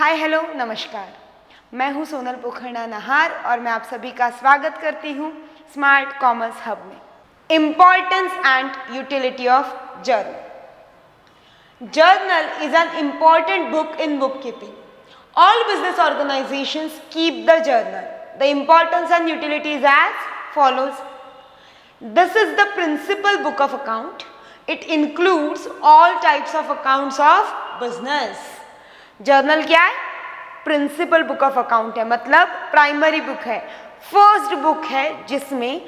Hi hello नमस्कार। मैं हूं सोनल पोखरना नाहर और मैं आप सभी का स्वागत करती हूं स्मार्ट कॉमर्स हब में। Importance and utility of journal. Journal is an important book in book keeping. All business organizations keep the journal. The importance and utility is as follows. This is the principal book of account. It includes all types of accounts of business. Journal क्या है? Principal book of account है, मतलब primary book है, first book है जिसमें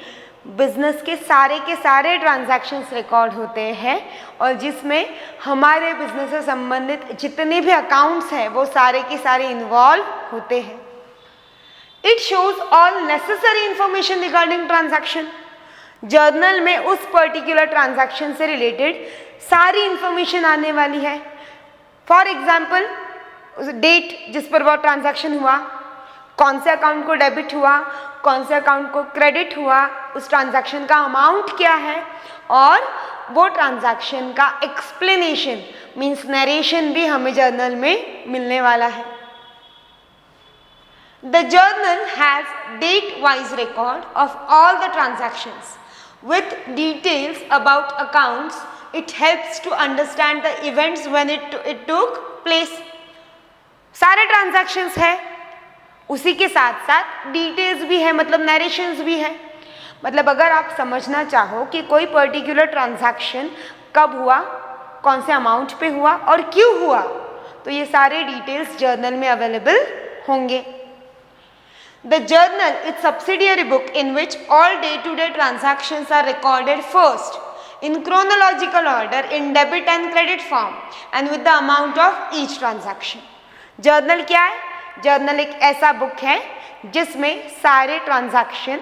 business के सारे transactions record होते हैं और जिसमें हमारे बिजनेस से संबंधित जितने भी अकाउंट्स हैं वो सारे के सारे इन्वॉल्व होते हैं. It shows all necessary information regarding transaction. Journal में उस पर्टिकुलर ट्रांजैक्शन से रिलेटेड सारी इंफॉर्मेशन आने वाली है. फॉर एग्जाम्पल, उस डेट जिस पर वो ट्रांजैक्शन हुआ, कौन से अकाउंट को डेबिट हुआ, कौन से अकाउंट को क्रेडिट हुआ, उस ट्रांजैक्शन का अमाउंट क्या है और वो ट्रांजैक्शन का एक्सप्लेनेशन मीन्स नरेशन भी हमें जर्नल में मिलने वाला है. The journal has date wise record of all the transactions with details about accounts. It helps to understand the events when it took place. सारे ट्रांजैक्शंस है, उसी के साथ साथ डिटेल्स भी है, मतलब नरेशंस भी है. मतलब अगर आप समझना चाहो कि कोई पर्टिकुलर ट्रांजैक्शन कब हुआ, कौन से अमाउंट पे हुआ और क्यों हुआ, तो ये सारे डिटेल्स जर्नल में अवेलेबल होंगे. The journal is subsidiary book in which all day-to-day transactions are recorded first in chronological order in debit and credit form and with the amount of each transaction. Journal क्या है? Journal एक ऐसा book है जिसमें सारे transaction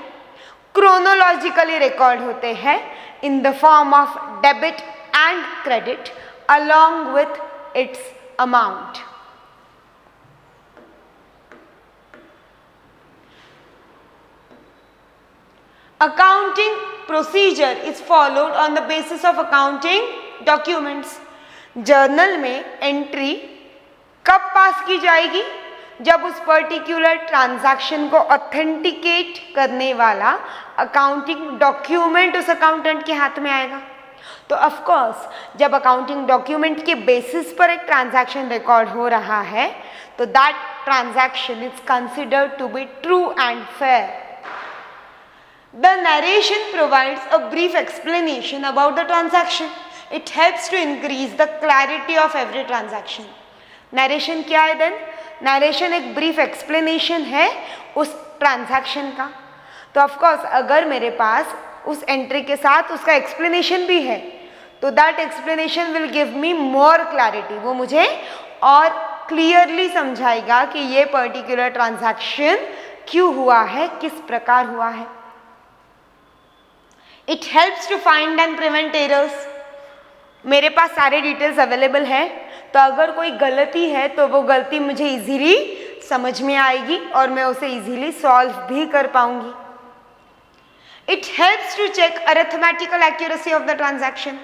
chronologically record होते हैं in the form of debit and credit along with its amount. Accounting procedure is followed on the basis of accounting documents. Journal में एंट्री कब पास की जाएगी? जब उस पर्टिकुलर ट्रांजैक्शन को ऑथेंटिकेट करने वाला अकाउंटिंग डॉक्यूमेंट उस अकाउंटेंट के हाथ में आएगा. तो ऑफ कोर्स जब अकाउंटिंग डॉक्यूमेंट के बेसिस पर एक ट्रांजैक्शन रिकॉर्ड हो रहा है तो that transaction is considered to be true and fair. The narration provides a brief explanation about the transaction. It helps to increase the clarity of every transaction. Narration क्या है then? Narration एक brief explanation है उस transaction का. तो of course अगर मेरे पास उस entry के साथ उसका explanation भी है तो that explanation will give me more clarity. वो मुझे और clearly समझाएगा कि ये particular transaction क्यों हुआ है, किस प्रकार हुआ है. It helps to find and prevent errors. मेरे पास सारे डिटेल्स अवेलेबल है तो अगर कोई गलती है तो वो गलती मुझे इजीली समझ में आएगी और मैं उसे इजीली सॉल्व भी कर पाऊंगी. It helps to check arithmetical accuracy of the transaction.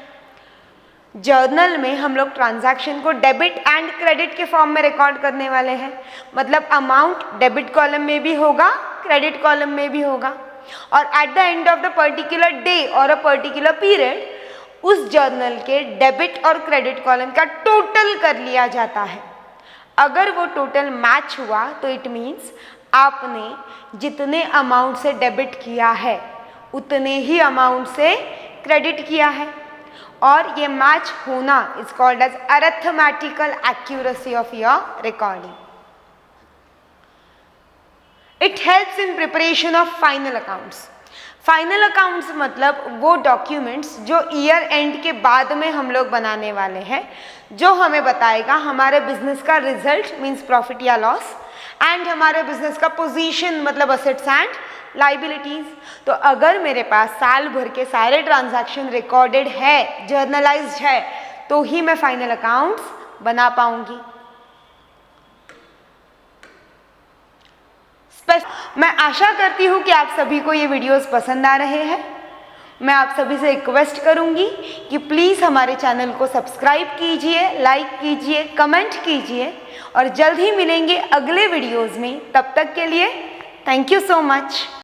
Journal में हम लोग ट्रांजैक्शन को डेबिट एंड क्रेडिट के फॉर्म में रिकॉर्ड करने वाले हैं. मतलब अमाउंट डेबिट कॉलम में भी होगा, क्रेडिट कॉलम में भी होगा और at the end of the particular day और अ पर्टिकुलर पीरियड उस जर्नल के डेबिट और क्रेडिट कॉलम का टोटल कर लिया जाता है. अगर वो टोटल मैच हुआ तो इट मीन्स आपने जितने अमाउंट से डेबिट किया है उतने ही अमाउंट से क्रेडिट किया है और ये मैच होना is called as arithmetical accuracy of your recording. It helps in preparation of final accounts. Final accounts मतलब वो डॉक्यूमेंट्स जो ईयर एंड के बाद में हम लोग बनाने वाले हैं, जो हमें बताएगा हमारे बिजनेस का रिजल्ट मीन्स प्रॉफिट या लॉस एंड हमारे बिजनेस का पोजीशन मतलब असेट्स एंड लाइबिलिटीज. तो अगर मेरे पास साल भर के सारे ट्रांजैक्शन रिकॉर्डेड है, जर्नलाइज्ड है, तो ही मैं फाइनल अकाउंट्स बना पाऊंगी. मैं आशा करती हूँ कि आप सभी को ये वीडियोस पसंद आ रहे हैं. मैं आप सभी से रिक्वेस्ट करूंगी कि प्लीज़ हमारे चैनल को सब्सक्राइब कीजिए, लाइक कीजिए, कमेंट कीजिए और जल्द ही मिलेंगे अगले वीडियोज़ में। तब तक के लिए थैंक यू सो मच।